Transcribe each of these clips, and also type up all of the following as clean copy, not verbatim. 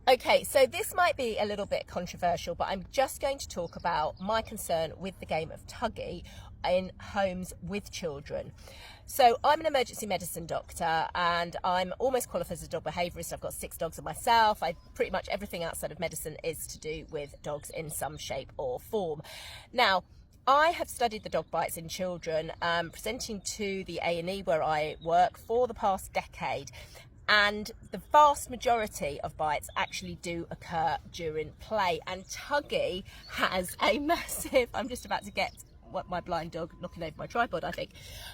Okay, so this might be a little bit controversial, but I'm just going to talk about my concern with the game of Tuggy in homes with children. So I'm an emergency medicine doctor and I'm almost qualified as a dog behaviourist. I've got 6 dogs of myself. Pretty much everything outside of medicine is to do with dogs in some shape or form. Now, I have studied the dog bites in children, presenting to the A&E where I work for the past decade. And the vast majority of bites actually do occur during play. And Tuggy has a massive, I'm just about to get my blind dog knocking over my tripod, I think.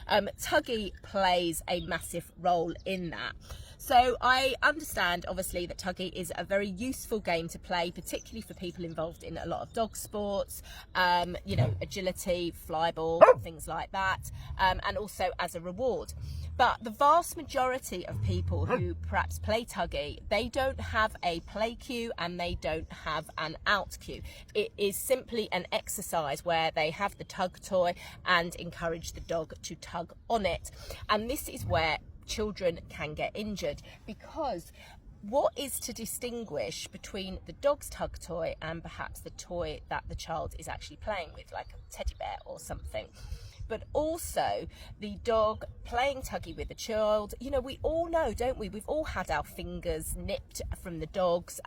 Tuggy plays a massive role in that. So I understand, obviously, that Tuggy is a very useful game to play, particularly for people involved in a lot of dog sports, you know, agility, flyball, things like that, and also as a reward. But the vast majority of people who perhaps play Tuggy, they don't have a play cue and they don't have an out cue. It is simply an exercise where they have the tug toy and encourage the dog to tug on it. And this is where children can get injured, because what is to distinguish between the dog's tug toy and perhaps the toy that the child is actually playing with, like a teddy bear or something? But also the dog playing Tuggy with the child. You know, we all know, don't we? We've all had our fingers nipped from the dogs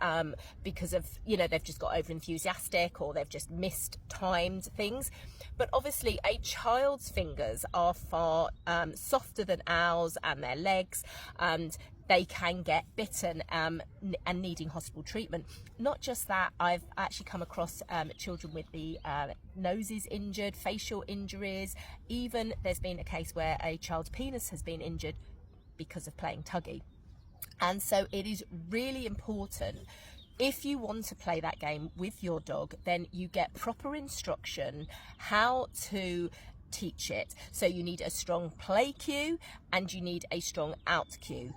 because of, you know, they've just got over enthusiastic or they've just mistimed things. But obviously a child's fingers are far softer than ours, and their legs, and they can get bitten and needing hospital treatment. Not just that, I've actually come across children with the noses injured, facial injuries. Even there's been a case where a child's penis has been injured because of playing Tuggy. And so it is really important, if you want to play that game with your dog, then you get proper instruction how to teach it. So you need a strong play cue and you need a strong out cue,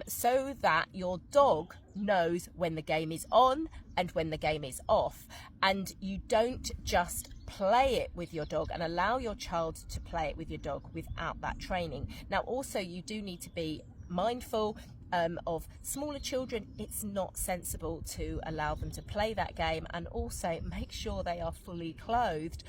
so that your dog knows when the game is on and when the game is off, and you don't just play it with your dog and allow your child to play it with your dog without that training. Now also, you do need to be mindful of smaller children. It's not sensible to allow them to play that game, and also make sure they are fully clothed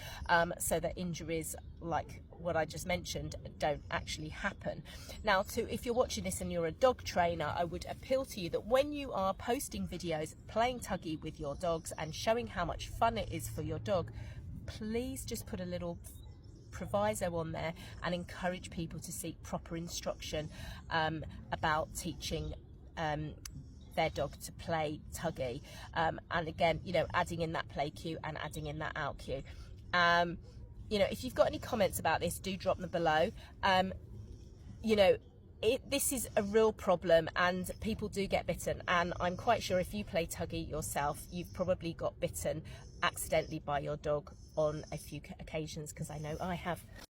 so that injuries like what I just mentioned don't actually happen. Now, if you're watching this and you're a dog trainer, I would appeal to you that when you are posting videos playing Tuggy with your dogs and showing how much fun it is for your dog, please just put a little proviso on there and encourage people to seek proper instruction about teaching their dog to play Tuggy, and again, you know, adding in that play cue and adding in that out cue. You know, if you've got any comments about this, do drop them below. You know, this is a real problem and people do get bitten, and I'm quite sure if you play Tuggy yourself, you've probably got bitten accidentally by your dog on a few occasions, because I know I have.